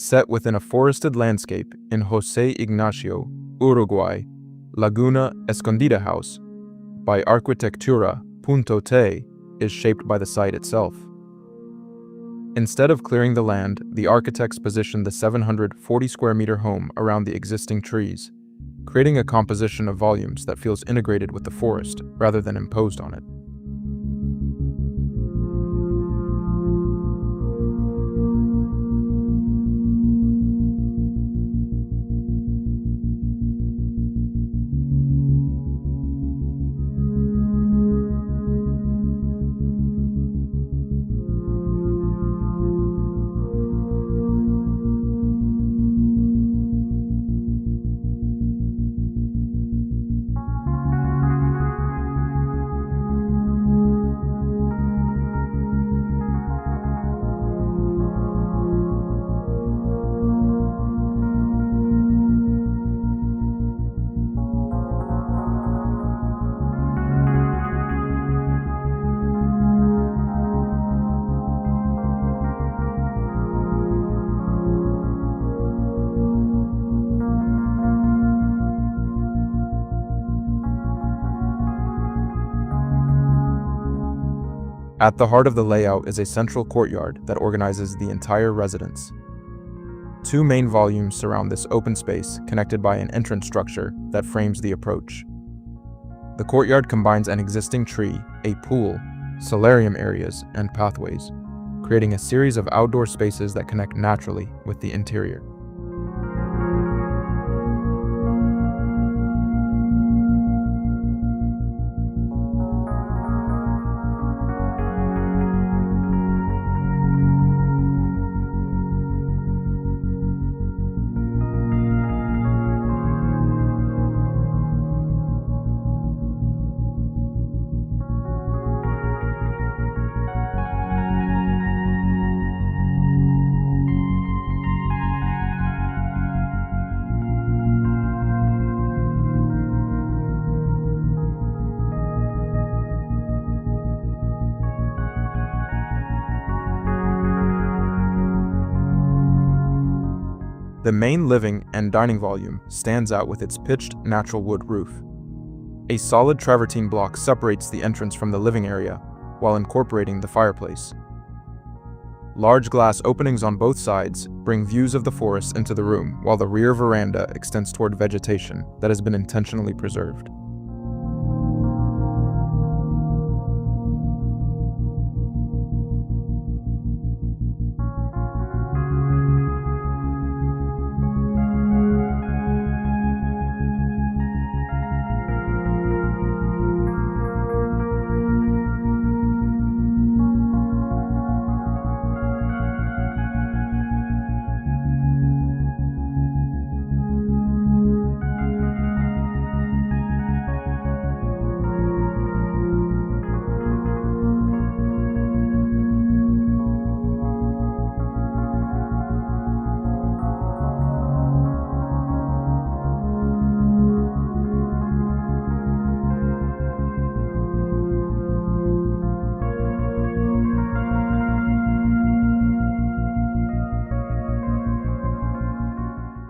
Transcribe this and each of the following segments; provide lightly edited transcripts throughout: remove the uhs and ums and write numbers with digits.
set within a forested landscape in José Ignacio, Uruguay, Laguna Escondida House, by arquitectura.te, is shaped by the site itself. Instead of clearing the land, the architects positioned the 740 square meter home around the existing trees, creating a composition of volumes that feels integrated with the forest rather than imposed on it. At the heart of the layout is a central courtyard that organizes the entire residence. Two main volumes surround this open space, connected by an entrance structure that frames the approach. The courtyard combines an existing tree, a pool, solarium areas, and pathways, creating a series of outdoor spaces that connect naturally with the interior. The main living and dining volume stands out with its pitched natural wood roof. A solid travertine block separates the entrance from the living area while incorporating the fireplace. Large glass openings on both sides bring views of the forest into the room, while the rear veranda extends toward vegetation that has been intentionally preserved.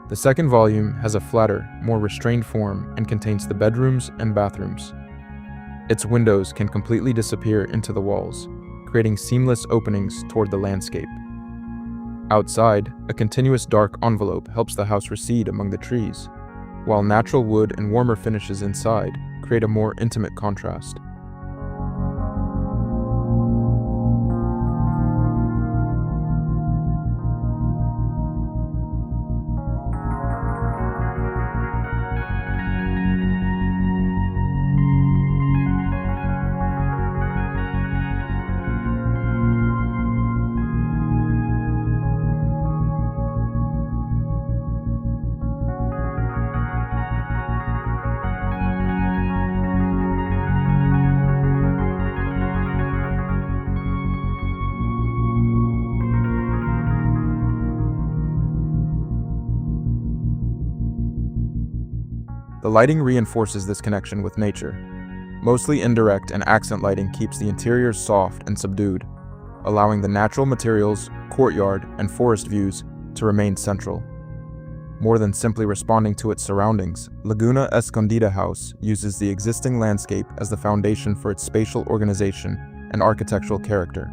The second volume has a flatter, more restrained form and contains the bedrooms and bathrooms. Its windows can completely disappear into the walls, creating seamless openings toward the landscape. Outside, a continuous dark envelope helps the house recede among the trees, while natural wood and warmer finishes inside create a more intimate contrast. The lighting reinforces this connection with nature. Mostly indirect and accent lighting keeps the interior soft and subdued, allowing the natural materials, courtyard, and forest views to remain central. More than simply responding to its surroundings, Laguna Escondida House uses the existing landscape as the foundation for its spatial organization and architectural character.